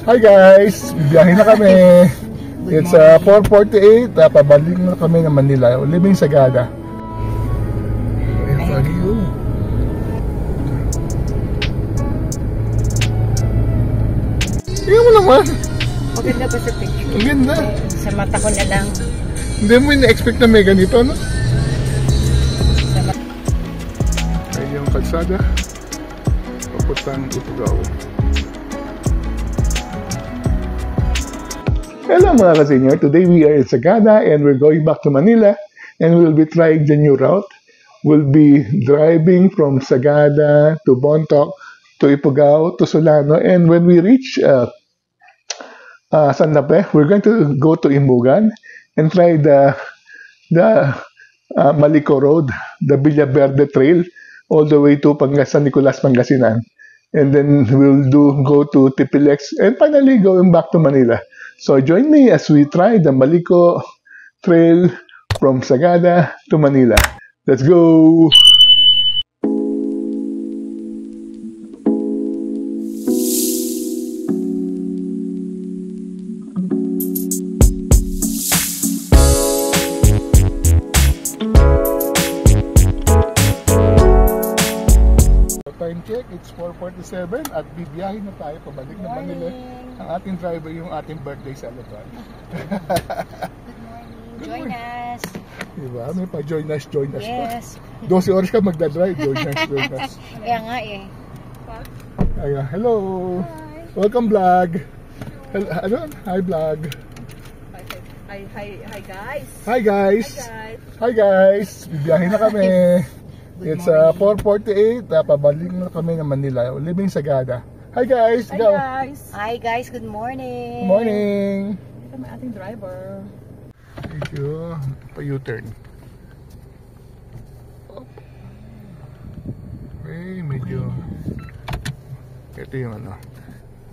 Hi guys! Bibiyahe na kami. It's 4:48. Pabalik na kami ng Manila. Leaving Sagada. Fuck you. Tingnan mo naman. Maganda pa sa picture. Ang ganda. Sa mata ko na lang. Hindi mo ina-expect na may ganito, no? Ay yung kalsada. Papuntang Ifugao. Hello mga ka-senior, today we are in Sagada and we're going back to Manila and we'll be trying the new route. We'll be driving from Sagada to Bontoc, to Ifugao, to Solano, and when we reach San Lape, we're going to go to Imugan and try the Malico Road, the Villaverde Trail, all the way to San Nicolas, Pangasinan. And then we'll go to Tipilex and finally going back to Manila. So join me as we try the Malico Trail from Sagada to Manila. Let's go! Time check, it's 4:47 at bibiyahin na tayo pabalik na Manila. Ang ating driver yung ating birthday celebration. Good morning. Join us. Diba? May pa-join us yes. Pa. 12 oras ka magdadrive, join us. Kaya nga eh. Ayan, hello. Hi. Welcome vlog. Ano? Hi vlog. Hi guys. Hi guys. Hi guys. Bibiyahin na kami. It's 4:48. Pabalik na kami ng Manila. Leaving Sagada. Hi guys. Hi guys. Hi guys. Good morning. Good morning. Ito may ating driver. Thank you. Pa-U-turn. Okay, medyo ito yung ano,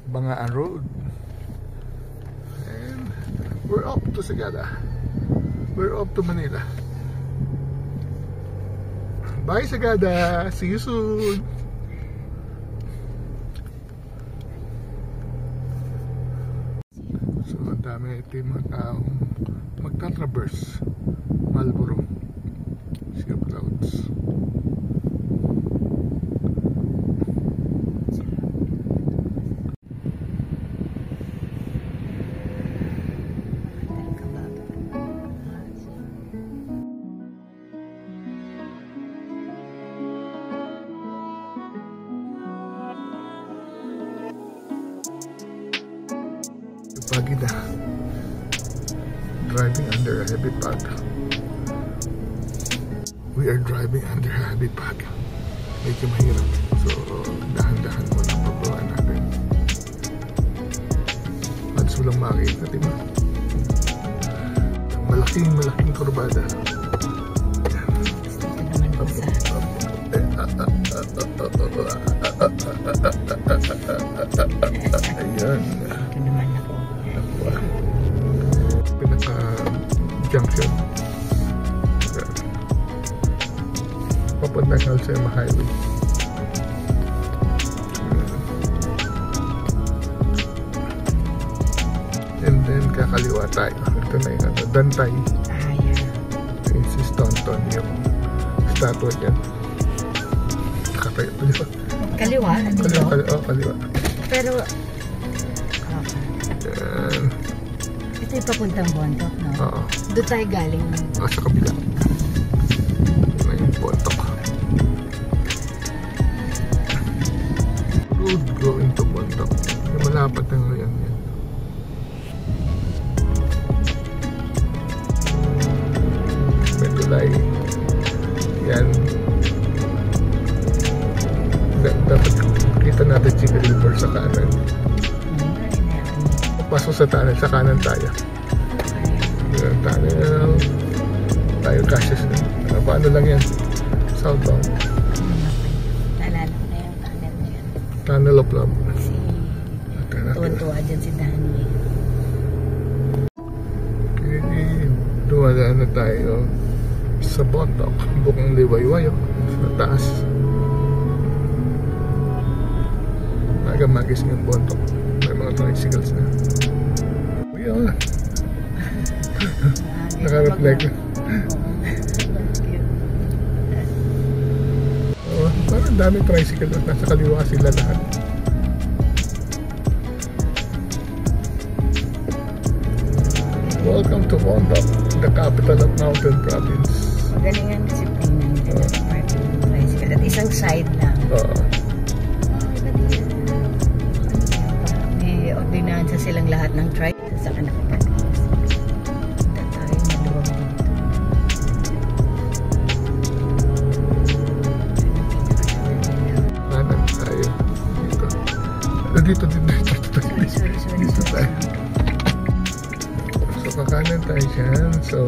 Bangaan Road. And we're up to Sagada. We're up to Manila. Bye Sagada. See you soon. So ang dami ito yung mga taong magta-traverse Marlboro. Sea of Clouds. Pagi na. Driving under a heavy fog. We are driving under a heavy fog. Medyo mahirap. So, dahan-dahan muna pabawaan natin. Halos walang makikita, diba? Malaking kurbada. Ayan. Pinaka-junction. Papuntang Alcema Highway. And then kakaliwa tayo. Ito na yung Dantay. Yung si Staunton, yung statue yan. Kakatayo. Kaliwa? Kaliwa. Pero ito yung papuntang Bontoc, no? Oo. Doon tayo galing. Sa kabila. Ito yung Bontoc. Road going to Bontoc. Malapad na yan. Medulay. Yan. Dapat kita natin si River sa kanan. Pasok sa tunnel, sa kanan tayo. Tunnel. Tayo cautious na. Paano lang yan? Southbound. Naalala ko na yung tunnel na yan. Tunnel of Love. Tuwan-tuwa dyan si Danny. Okay, dumadaan na tayo sa Bontoc. Bukang Liwayway. Sa taas. Magis ng Bontoc. May mga mga tricycles na. Uy, naka-reflect. Parang daming tricycle at nasa kaliwa sila lahat. Welcome to Wondok, the capital of Mountain Province. Magaling ang disiplina nila sa parking tricycle. At isang side lang. May ordinansa silang lahat ng tricycle sa kanakaparking. Punta tayo, maluwag dito. Kanan tayo. Dito. Dito tayo. So, kakanan tayo dyan. So,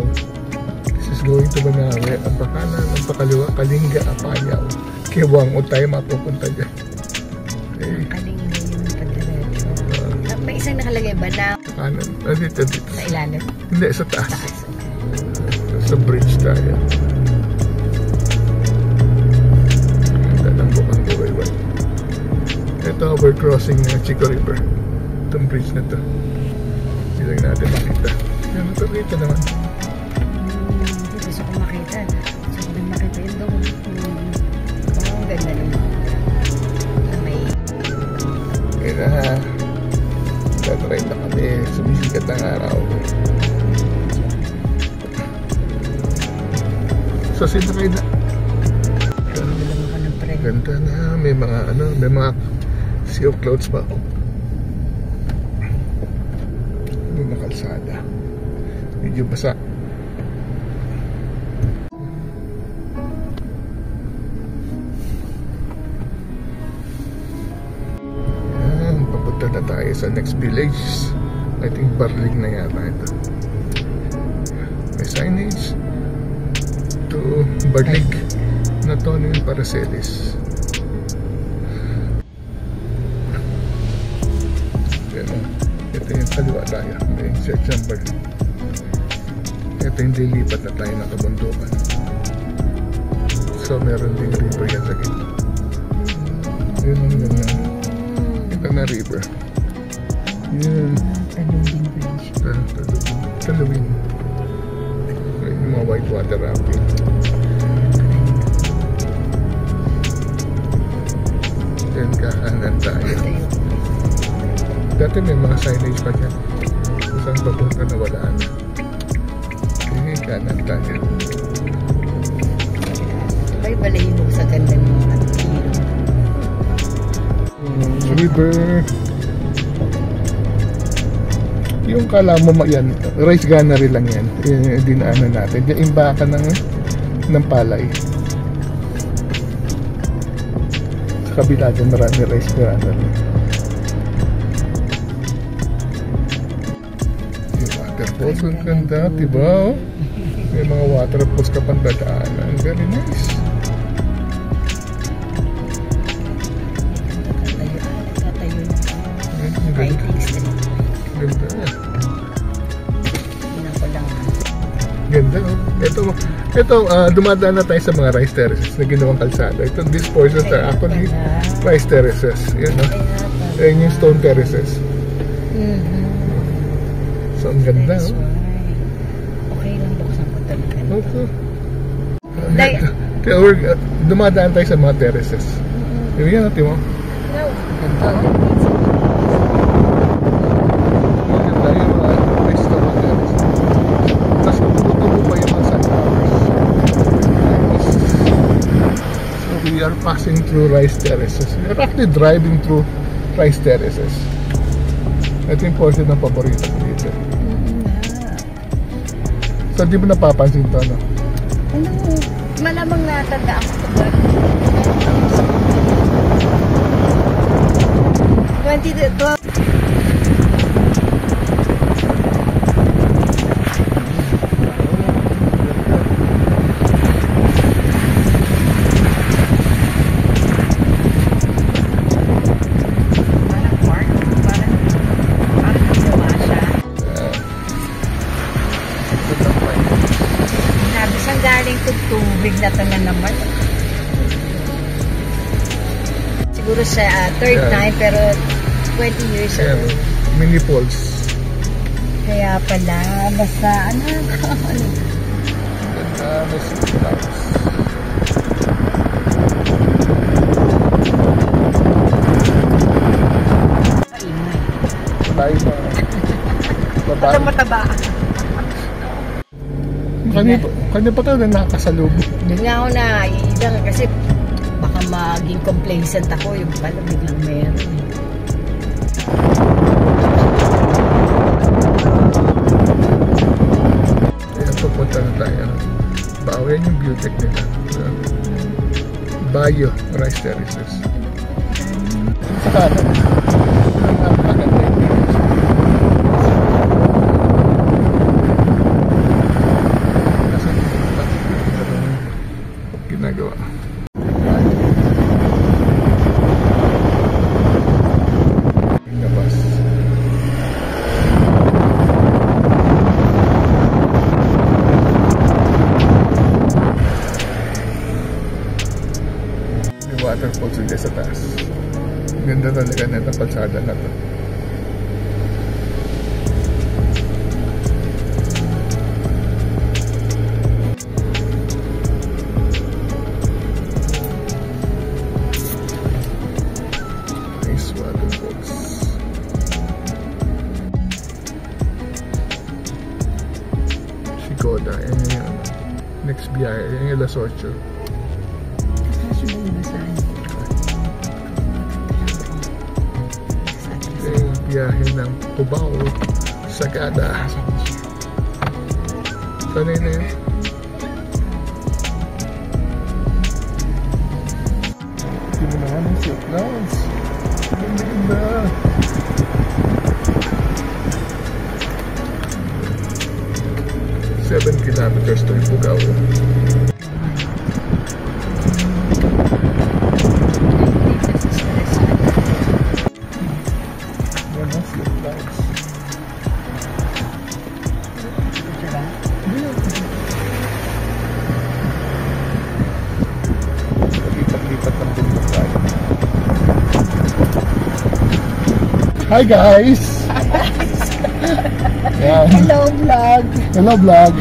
this is going to Banawe. Ang pakanan, ang pakaliwa, Kalinga, Apayao. Kiwang o tayo mapupunta dyan. Okay. Kalinga yung pagdiretso. May isang nakalagay ba na Kanan. Dito. sa ilalim? Hindi, sa taas. Taas. Sa bridge tayo. Ang bukang buhay. Ito, we're crossing Chico River. Itong bridge na to. Hindi lang natin makita. Yan, ito dito naman. Gusto ko makita. Gusto ko din makita yun doon. Ang ganda naman. May Kaya na, tatry na kami. Sumisikat ng araw. So, sino kayo na? naman ako ng pre. Ganda na. May mga sea of clouds pa ako. Doon na kalsada. Medyo basa. Yan, papunta na tayo sa next village. I think Barlig na yata ito. May signage to Barlig na Tono yung Paracelis. Ito yung kaliwa tayo. Ito yung search number. Ito yung lilipat na tayo ng kabundukan. So meron ding river yan sa gitna. Yun ang ganda. Ito na river. Yun. Talubing bridge. Talubing. Yung mga white water rafting. Then kakanan tayo. Dati may mga signage pa dyan. Saan papunta na wala na. Okay, kanan tayo. May balahibo sa ganda ng mga ilog. River. Yung kala mo yan, rice gunnery lang yan. Dinaanan natin. Yung imbaka ng palay. Sa kabila dyan marami rice gunnery. Waterfalls ang ganda, diba? May mga waterfalls ka pang dadaanan. Very nice. Tatayo na. Riding street. Ganda. Tingnan ko lang. Ganda, oh. Ito, dumadaan na tayo sa mga rice terraces na ginawang kalsada. Ito, these portions are actually rice terraces. Yan, no? Ayan yung stone terraces. So, ang ganda, That's oh. right. Okay lang buksan ko talaga. Okay. Like- Kaya dumadaan tayo sa mga terraces. Yan natin mo. No. Ganda. Maganda yung mga rice terraces. Tapos tutubo pa yung mga sunflowers. So we are passing through rice terraces. We are actually driving through rice terraces. Ito yung portion ng paborito ko dito. So di mo napapansin to, no? Ano? Malamang natanda ako ito ba? 2012. Tubig na ito na naman. Siguro sa third time, pero 20 years ago. Mini falls. Kaya pala, basta ano. Ganda, may city clouds. Paingay. Tayo na. Babae. Parang mataba. Kanya pa tayo na nakakasalubong. Doon nga ako na iilang kasi baka maging complacent ako. Yung pala biglang meron. Ayan, pupunta na tayo. Bawi yan yung beautech nila. Bayo Rice Terraces. Sa kanan. Napakaganda yung terrace. Nasa ginagawa. Labas. May waterfalls ulit sa taas. Ganda talaga na itong kalsada na to. Nice waterfalls. Shigoda. Yan yung next biyahe. Yan yung Las 8. Kaso ba yung basahan? Yung biyahe ng Cubao, Sagada. Sanay na yun. Hindi mo naman yung silk clouds. Ganda-ganda. Seven kilometers to Ifugao. Yan ang silk clouds. Lipat-lipat ng bundok tayo. Hi guys! Yan. Hello vlog! Hello vlog!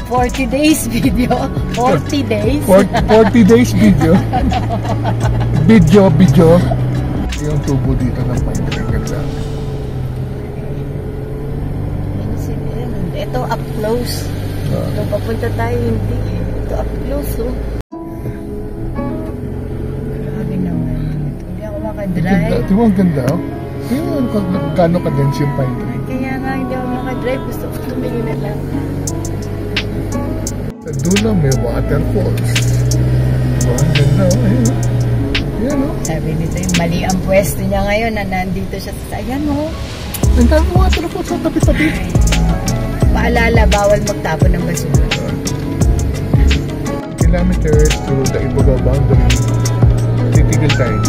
40 days video. 40 days. 40 days video. Video. Yung tubo dito ng Pine. Ganda. Ito up close. Ito papunta tayo hindi. Ito up close oh. Grabe naman. Hindi ako makadrive. Di ba ang ganda? Tingnan mo kung gaano ka-dense yung Pine Tree. Kaya nga hindi ako makadrive. Gusto ko tumingin na lang. Sa dulo may waterfalls. Ang ganda. Ayun. Ayan o. Sabi nito yung mali ang pwesto niya ngayon na nandito siya sa ayan oh. Ang dami waterfalls sa tabi-tabi. Paalala, bawal magtapon ng basura. Kilometers to the Ifugao boundary. Titigil tayo.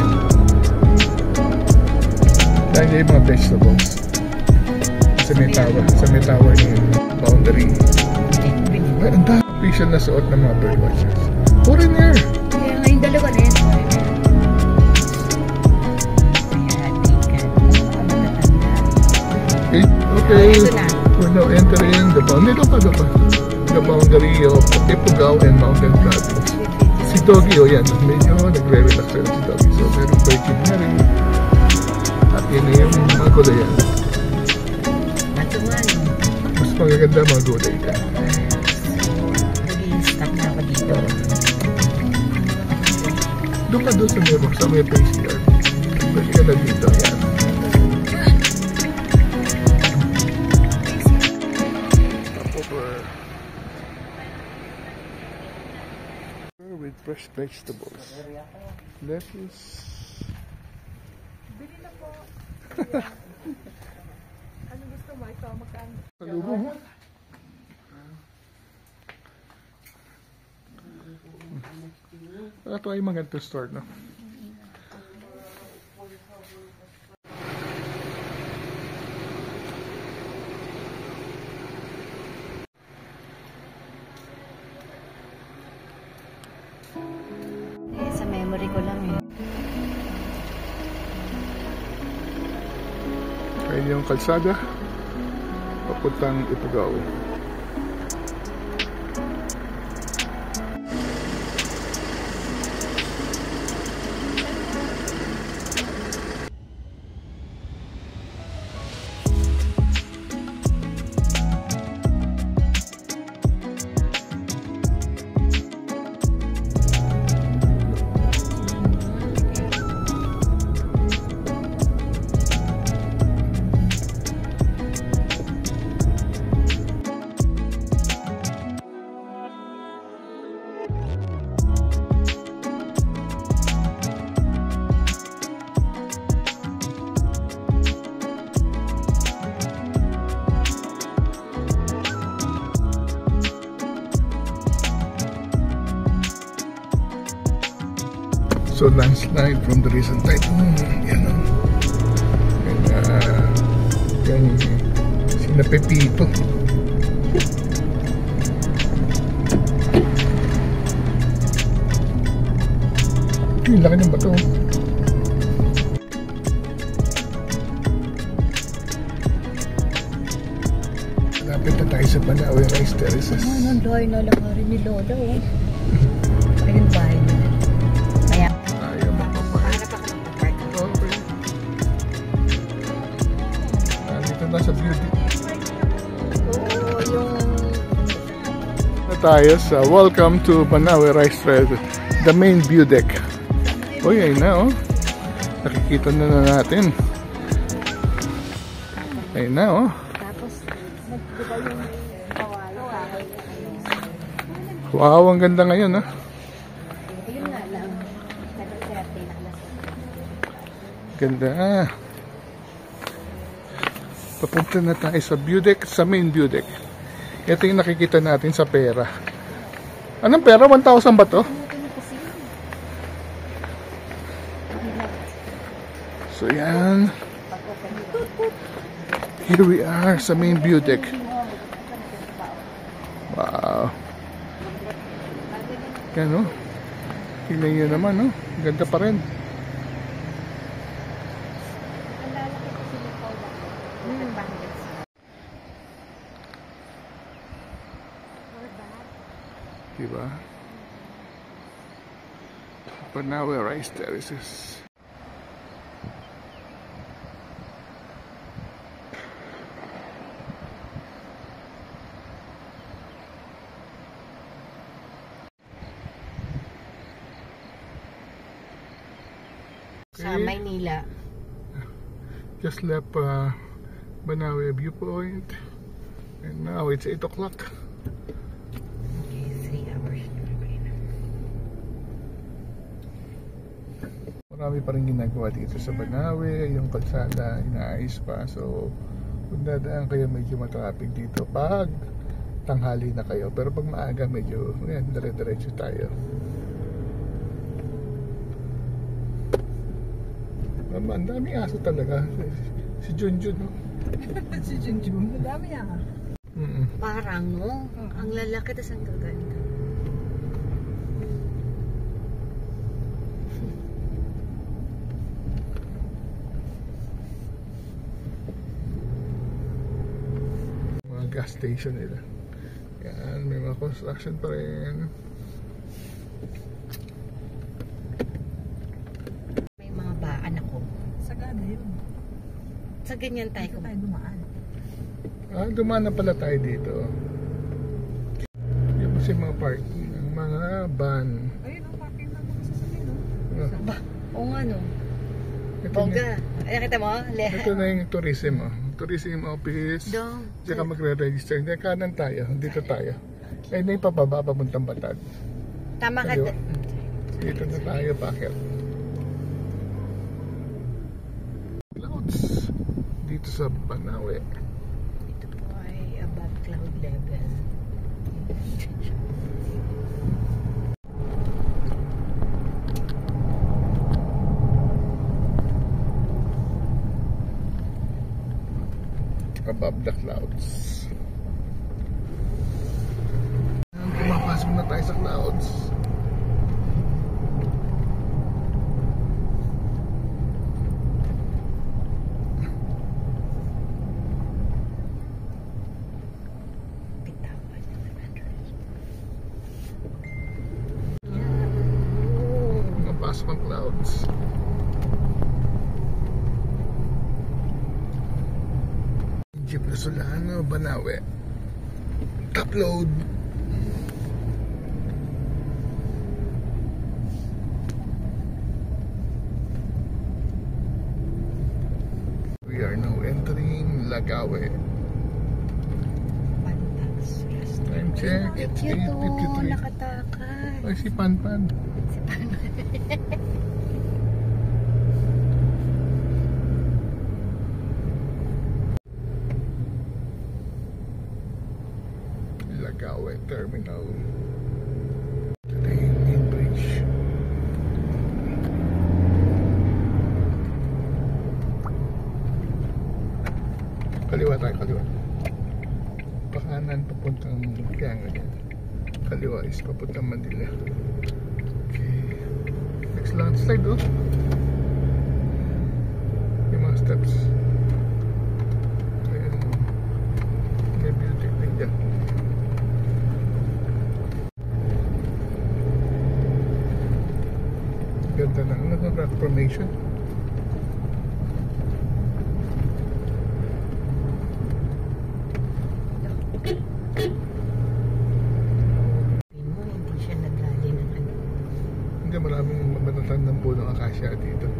Dahil yung mga vegetables. Sa may tower niya yung boundary. Ay, ang dami official na suot ng mga birdwatchers. Foreigner! Kaya ngayon dalawa na yan. Okay. Ito na. We're now entering the boundary of Ifugao and Mountain Province. Si Doggy, yan. Medyo nagre-relax na si Doggy. So, meron Virgin Mary. At yun na yung mga gulayan. Matungan. Mas magaganda mga gulay ka. Stop na ako dito. Doon ka doon sa may face yard. Pwede ka na dito. Yan. With fresh vegetables. Lettuce. Bili na po. Ano gusto mo? Ito, magkano? Salubong. Ito ay mga to store, no? Sa memory ko lang eh. Ayun yung kalsada papuntang Ifugao. So landslide from the recent typhoon. Yan o. Yan sina Pepito. Yung laki ng bato. Lapit na tayo sa Banawe Rice Terraces. Nandoy na lang rin ni Lola, oh. Ayun bahay nila. Kaya, Ayaw magpapark. para pa ka magpapark. Okay. Dito na sa beauty. Oo, yung... Na tayo sa Welcome to Banawe Rice Terraces, the main view deck. Uy, ayun na oh. Nakikita na natin. Ayun na oh. Tapos, nagdiba yung kawayo. Wow, ang ganda ngayon ah. Ayun nga lang. Nag-30 na alas. Ganda. Papunta na tayo sa view deck, sa main view deck. Ito yung nakikita natin sa pera. Anong pera? 1,000 ba to? So yan. Here we are sa main view deck. Wow. Yan o. Tingnan nyo naman o. Ganda pa rin. Diba? Banawe Rice Terraces. Sa Maynila. Just left Banawe viewpoint, and now it's 8 o'clock. Okay, 3 hours. Marami pa rin ginagawa dito sa Banawe. Yung kalsada inaayos pa, so kung dadaan kayo medyo matraffic dito pag tanghali na kayo, pero pag maaga medyo yan, dire-diretso tayo. Ang daming aso talaga. Si Junjun, no? Si Junjun. Madami yan. Parang, no? Ang lalaki, tas ang gaganda. Mga gas station nila. Yan, may mga construction pa rin. May mga baan ako. Sagana yun. Sa ganyan tayo. Tayo dumaan. Dumaan na pala tayo dito. Yung kasi mga parking, ang mga van. Ayun ang parking ng mga sasakyan. No? Ba? Oo nga, no? Ito Bongga. Ay, nakita mo? Ito na yung tourism, oh. Tourism office. Doon. Diyan ka magre-register. Hindi, kanan tayo. Dito tayo. Eh, na yung pababa, papuntang Batag. Tama ka. Kaliwa. Dito na tayo, packet. Clouds. Dito sa Banawe. Ito po ay above cloud level. Above the clouds. Pumapasok na tayo sa clouds. clouds. Jeep Solano, Banawe. Top load. We are now entering Lagawe. Pantas restaurant. Time check, it's Cute to, 8:53. nakatakas. Ay, si Panpan. Si Pan. Lagawe Terminal. Ito yung main bridge. Kaliwa tayo, kaliwa. Pakanan papuntang Kiangan. Kaliwa is papuntang Manila. Okay. Next landslide, oh. Yung mga steps. Ayan. May building din dyan. Ganda na. Ano na rock formation? Mo, hindi siya nagdali ng ano. Hindi, maraming mabanatan ng punong akasya dito.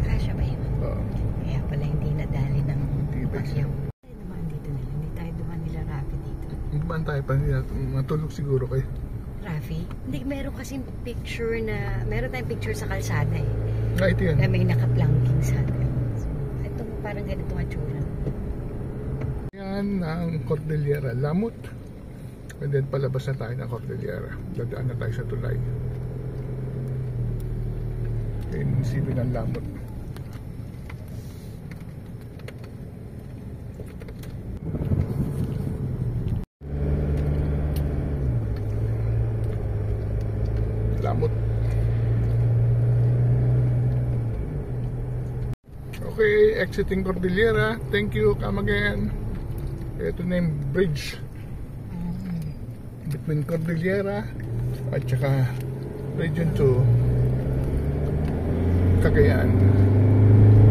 Akasya ba yun? Oo. Kaya pala hindi nadali ng Tibay siya. bagyo. Ay, naman dito nila. Hindi tayo duman nila Rafi dito. Dumaan tayo pa nila. Matulog siguro kayo. Rafi? Hindi, meron kasing picture na, meron tayong picture sa kalsada eh. Ah, ito yan. Na may naka-planking sa atin. So, ito parang ganito ang tsura. Yan ang Cordillera. Lamut. And then palabas na tayo ng Cordillera. Dadaan na tayo sa tulay. Yung munisipyo ng Lamut. Lamut. Okay, exiting Cordillera. Thank you, come again. Ito na yung bridge between Cordillera at saka Region 2 Cagayan.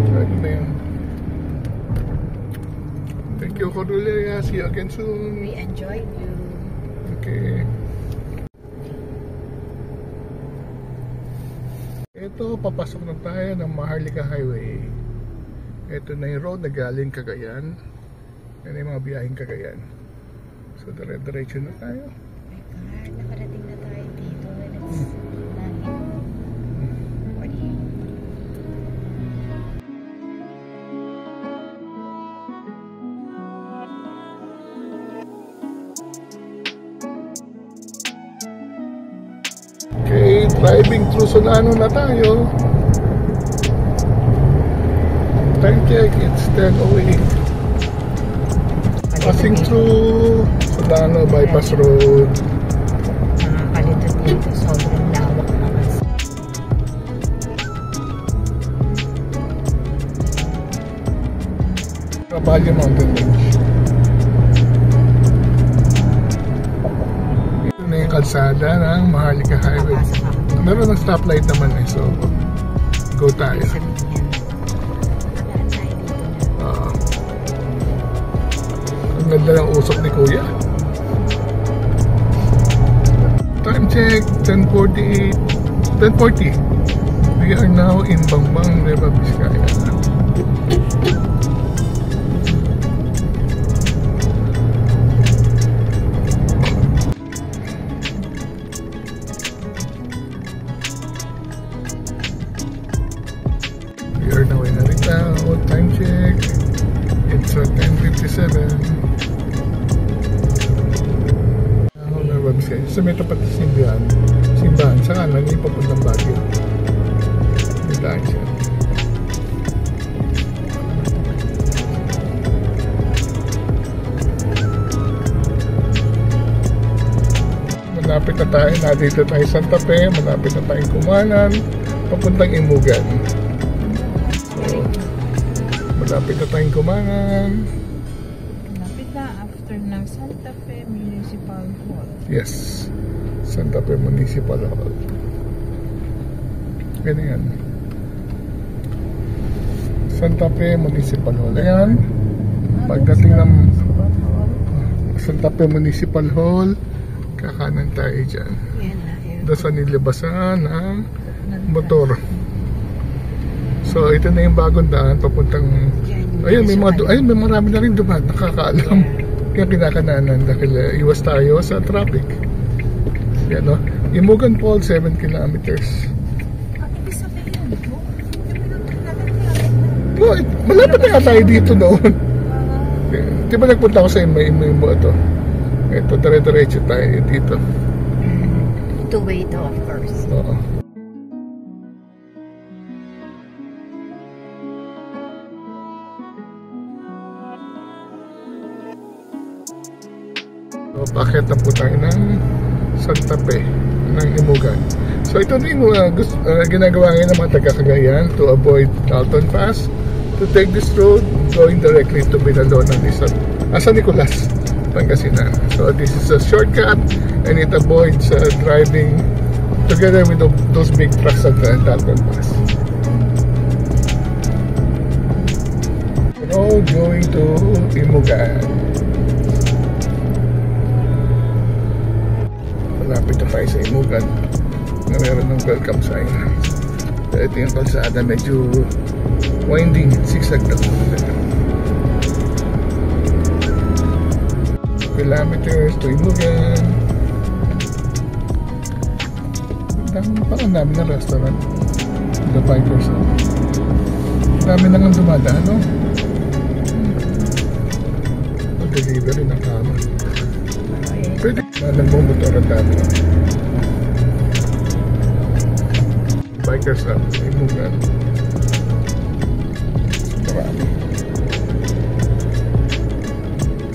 So, ito na yun. Thank you, Cordillera. See you again soon. We enjoyed you. Okay. Ito, papasok na tayo ng Maharlika Highway. Ito na yung road na galing Cagayan. Yan yung mga biyaheng Cagayan. So, dire-diretso na tayo. My God, nakarating na tayo dito. And it's 9:40. Okay, driving through Solano na tayo. Time check, it's 10:08. Passing through Solano Bypass Road. Nakakalitot dito. Sobrang lawak naman. Caballo Mountain Range. Ito na yung kalsada ng Maharlika Highway. Papasok ako. Meron ng stoplight naman eh, so go tayo. Sabihin. Nakadaan tayo dito na. Ang ganda ng usok ni Kuya. Time check, 10:48. 10:40. We are now in Bangbang, Nueva Vizcaya. We are now in Narita. Time check. It's 10:57. Nueva Vizcaya. Sa may tapat sa simbahan. Sa kanan, yung papuntang Baguio. May daan siya. Malapit na tayo. Nandito tayo sa Santa Fe. Malapit na tayong Kumanan. Papuntang Imugan. So, malapit na tayong Kumanan. Lapit na after ng Santa Fe Municipal Hall. Yes. Santa Fe Municipal Hall. Ganyan. Santa Fe Municipal Hall. Ayan. Pagdating ng Santa Fe Municipal Hall, kakanan tayo dyan. Yan na. Doon sa nilibasan ng motor. So ito na yung bagong daan papuntang ayun, may marami na rin dumaan, nakakaalam. Kaya kinakananan dahil iwas tayo sa traffic. Yan, no? Imugan Falls 7 kilometers. Ibig sabihin, Malapit na nga tayo dito noon. Di ba nagpunta ako sa Imo ito? Ito, dire-diretso tayo dito. Two-way to, of course. Oo. So, bakit na po tayo ng Santa Fe ng Imugan. So ito na yung ginagawa ngayon ng mga taga-Cagayan to avoid Dalton Pass, to take this road going directly to Binalonan, San Nicolas, Pangasinan. So this is a shortcut and it avoids driving together with those big trucks at Dalton Pass. Road going to Imugan. Malapit na tayo sa Imugan na meron ng welcome sign. So ito yung kalsada, medyo winding, zigzag na kilometers to Imugan. Parang dami ng restaurant, the bikers. Dami na nga dumadaan, no? Delivery ng kama. Pwede na nagmumotor ang dami. Bikers at Imugan. Marami.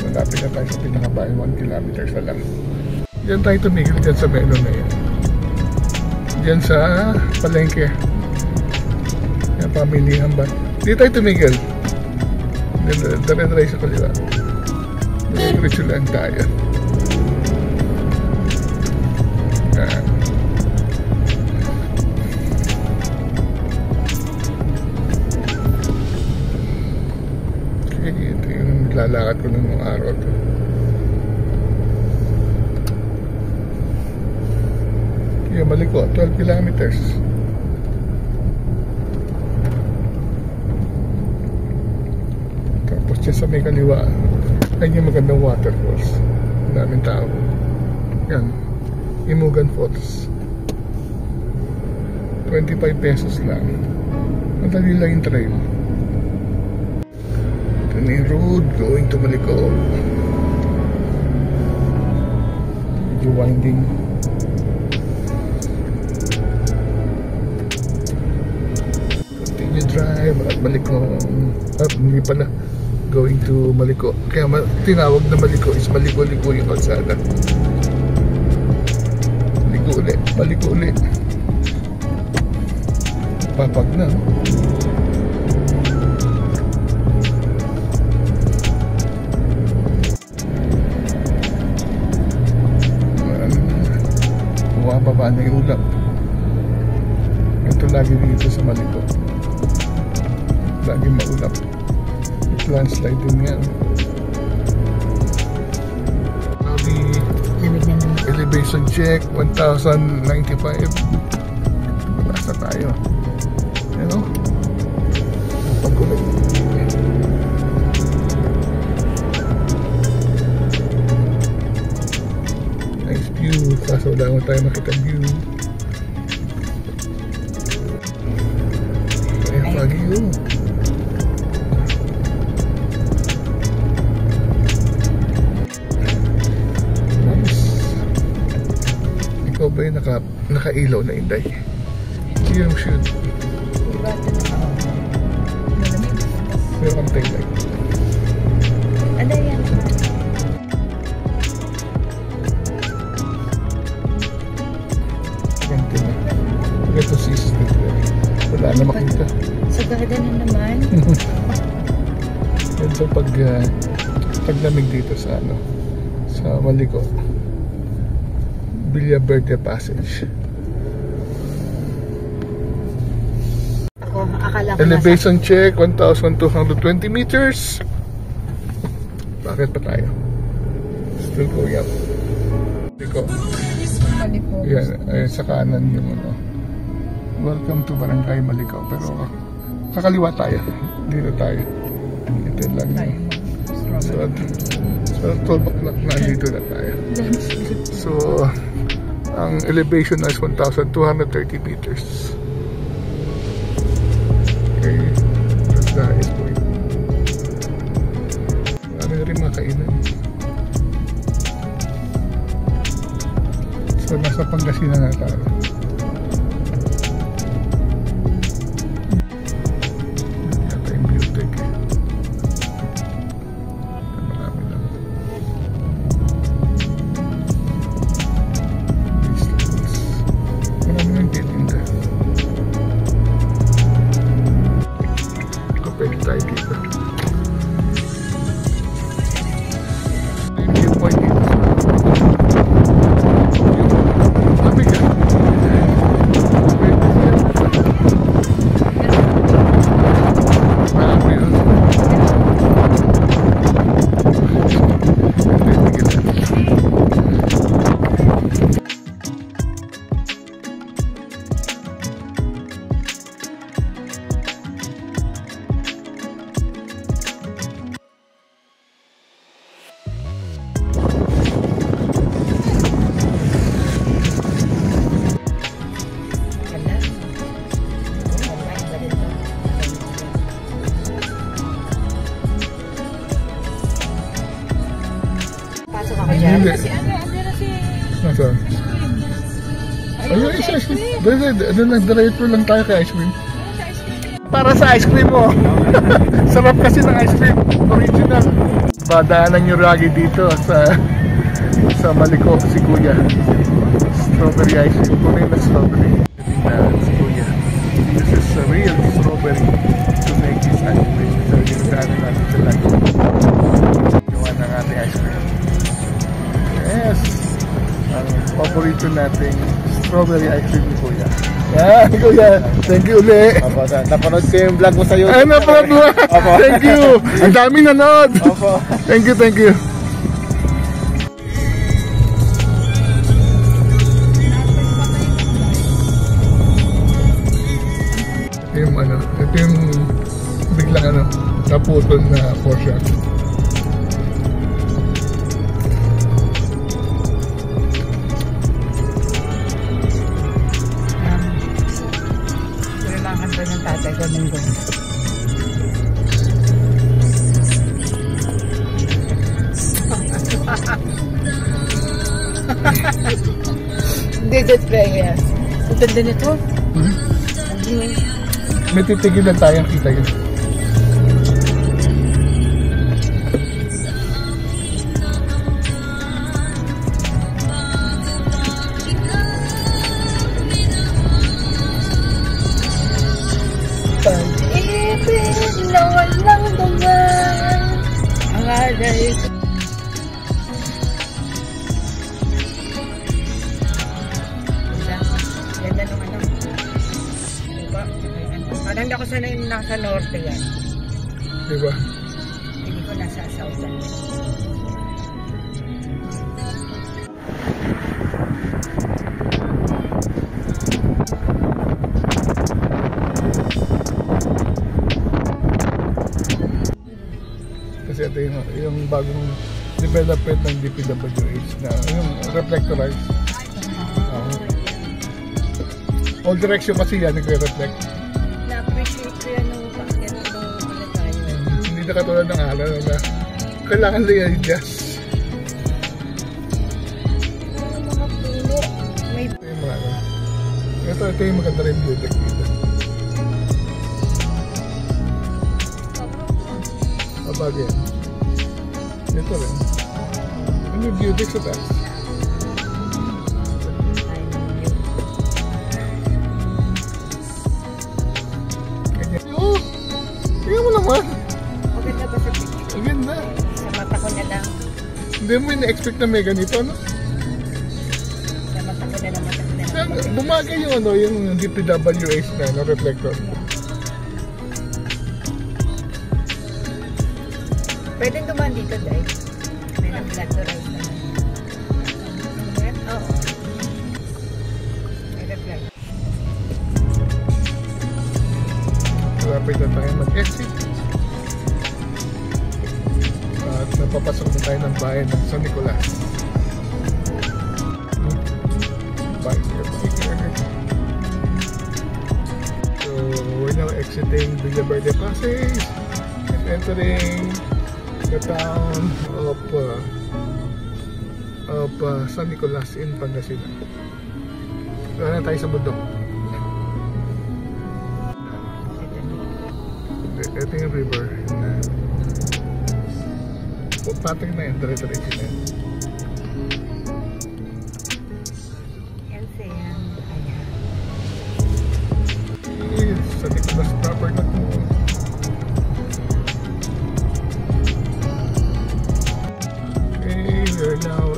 Malapit na tayo sa pinakabayan, 1 kilometers na lang. Diyan tayo tumigil dyan sa menu na yan. Diyan sa palengke. Yan, pamilihan ba? Di tayo tumigil. Dire-diretso sa kaliwa. Dire-diretso lang tayo. Yan. Okay, ito yung lalakad ko nung araw to. Kaya maliko, 12 kilometers. Tapos dyan sa may kaliwa, ay yung magandang waterfalls. Daming tao. Yan, Imugan Falls. 25 pesos lang. Madali lang yung trail. Ito na yung road going to Maliko. Medyo winding. Continue drive at Maliko. Hindi pala going to Maliko. Kaya tinawag na Maliko is Maliko-liko yung kalsada. Maliko ulit. Papag na. Bumababa na yung ulap. Ito lagi dito sa Maliko. Lagi maulap. Landslide din yan. Elevation check 1095. Nasa tayo. Yan o. Pagkulit. Nice view. Kaso wala mo tayo makita view. Ayan pagi yun. Ikaw ba yung nakailaw na inday? Yung shoot. Meron kang tail light. Ano yan? Ganito na. Ganito sis dito. Wala na makita. Sa ganda na naman. Yan so paglamig dito sa sa Maliko. Villa Verde Passage. Elevation check, 1,220 meters. Bakit pa tayo? Still going up. Liko. Maliko. Yan, ay, sa kanan yung ano. Welcome to Barangay Malikaw. Pero sa kaliwa tayo. Dito tayo. Ito lang yun. So 12 o'clock na dito na tayo. So ang elevation na is 1,230 meters. Okay, that's the highest point. Ano rin makainan. So nasa Pangasinan na tayo. Yata yung Beautech eh. Marami lang. Marami lang titinda. Pwede tayo dito. Yung viewpoint dito. Sabi ka. Marami yun. Pasok ako dyan. Hindi. Si ano na si... Nasaan? Ayun, isa ice cream. Diretso lang tayo kay ice cream. Para sa ice cream mo. Sarap kasi ng ice cream. Original. Badaanan nyo lagi dito sa Maliko, si Kuya. Strawberry ice cream. Kunin na strawberry. Si Kuya. This is a real strawberry to make this ice cream. So, ginagawa natin sa lagi. Gawa ng ating ice cream. Yes! Ang paborito nating strawberry ice cream ni Kuya. Yan, Kuya. Thank you ulit. Opo, napanood ko yung vlog mo sa YouTube. Ay, napanood mo. Thank you. Ang dami nanood. Opo. Thank you, thank you. Ito yung ano, ito yung biglang ano, naputol na portion. Pero lang kanto ng tatay ko Domingo. Digit prayers. Ang ganda nito. May titigilan tayong kita yun. Pag-ibig na walang duman ang alay ko. Ganda nung ano. Diba? Parang hindi ako sanay nasa norte yan. Diba? Hindi ko nasa southern. Kasi ito yung bagong development ng DPWH na yung reflectorized. All direction kasi yan nagre-reflect. Na-appreciate ko yan nung bakit wala tayo. Hindi na katulad ng araw na kailangan lang yan i-adjust. Yung mga puno, may Ito yung mga ano. Ito yung maganda rin beauty dito. Babag yan. Ito rin. Ano yung beauty sa taas? Tingnan mo naman. maganda ba sa picture? Ang ganda. Sa mata ko na lang. Hindi mo ina-expect na may ganito, no? Sa mata ko na lang maganda. Bumagay yung ano, yung DPWH na reflector. Pwede dumaan dito, Day. May nag-vlog to right na. Oo. May nag-vlog. Malapit na tayo mag-exit. At napapasok na tayo ng bayan ng San Nicolas. Bayan here. So, we're now exiting Villaverde Passage and entering the town of San Nicolas in Pangasinan. Wala na tayo sa bundok. Ito yung river. Pating na yun, dire-diretso na yun. Sa Nicolas proper na ito. Okay, we are now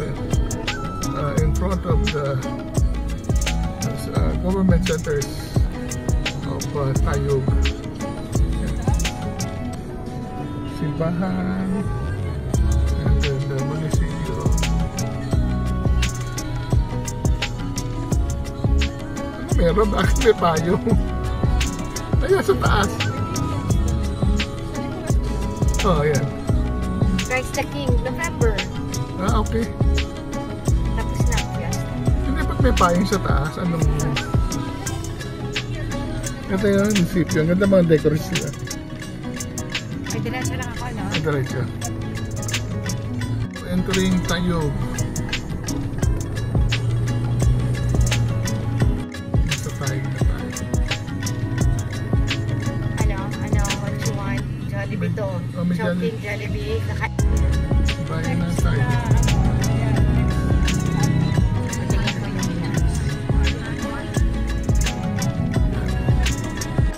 in front of the government centers of Tayug. Simbahan and then the municipio. Ano meron? Bakit may payong? Ayan sa taas. Oh, ayan. Christ the King, November. Ah, okay. Tapos na, yes. Hindi ba't may payong sa taas? Anong... Ito yung munisipyo. Ang ganda mga decoration. May diretso lang ako, no? Ang diretso. Entering Tayog. Nasa Tayog na tayo. Ano, what you want? Jollibee to. Oh, may Shopping, Jollibee. Bayan na tayo. Patingin ko yung ina.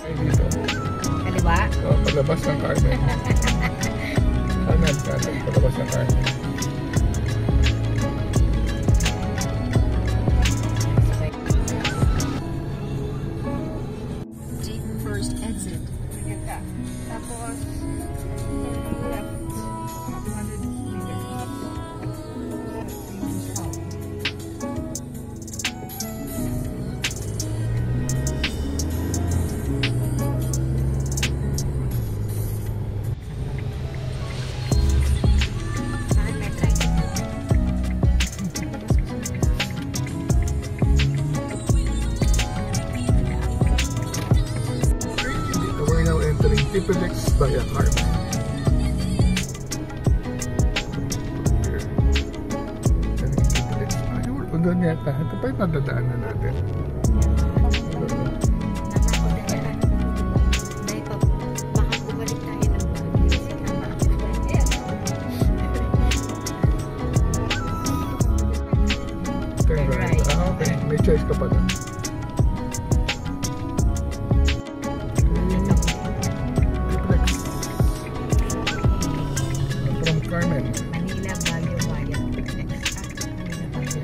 Ay, dito. Kaliwa? Oh, palabas ng Carmen. Kanan, palabas ng Carmen. Take first exit. Tapos, left. 100 meters. Bakit may tricycle? We're now entering Tipilex via Carmen. Here. Entering Tipilex. Ayun, doon yata. Ito pa yung madadaanan natin. Turn right. Ah, okay. May choice ka pala. Tipilex. From Carmen. Manila, Baguio, Bayan. Manila, Baguio.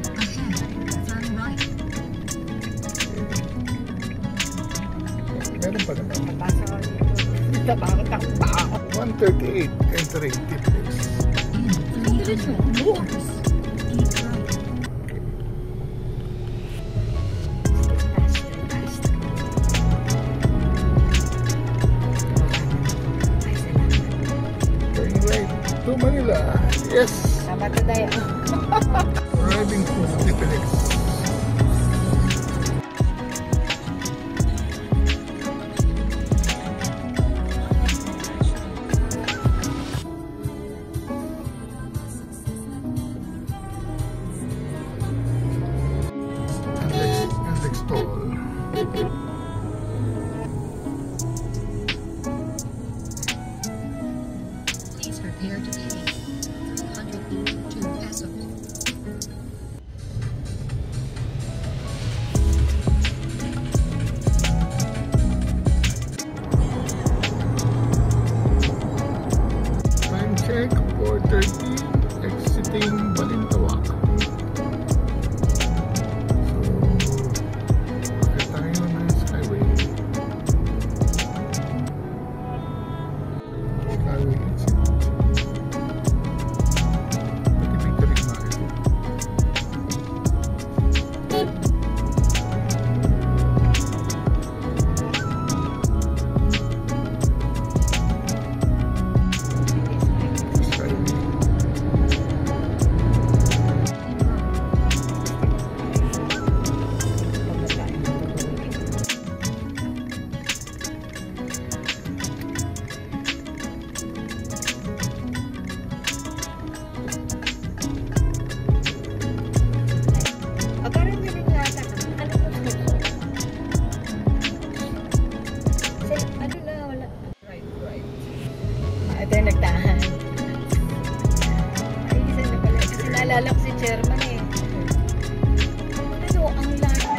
Meron pa naman. Papasok ako dito. Tabang tao. 138 entering Tipilex. Turning right to Manila. Yes! Tama to tayo. Arriving to Tipilex. Next toll. Please prepare to pay 382 pesos. Time check 4:30, exiting Balintawak. So, bakit tayo na Skyway? Skyway exit.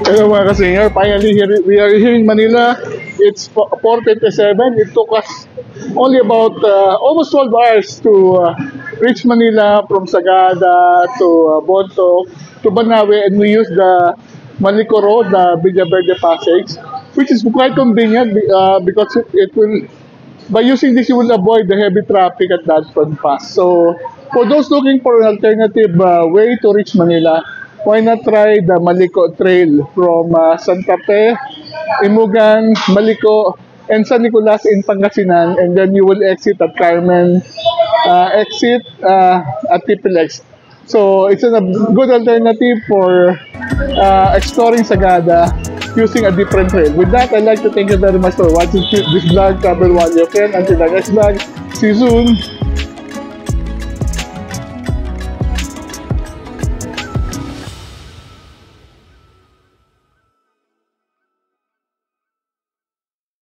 Hello mga ka-singer, finally we are here in Manila. It's 4:57. It took us only about almost 12 hours to reach Manila from Sagada to Bontoc to Banawe, and we used the Malico Road, the Villa Verde Passage, which is quite convenient because it will, by using this, you will avoid the heavy traffic at Dalston Pass. So for those looking for an alternative way to reach Manila, why not try the Malico Trail from Santa Fe, Imugan, Malico, and San Nicolas in Pangasinan, and then you will exit at Carmen, exit at Tipilex. So it's a good alternative for exploring Sagada using a different trail. With that, I'd like to thank you very much for watching this vlog. Travel while you can. Until the next vlog, see you soon.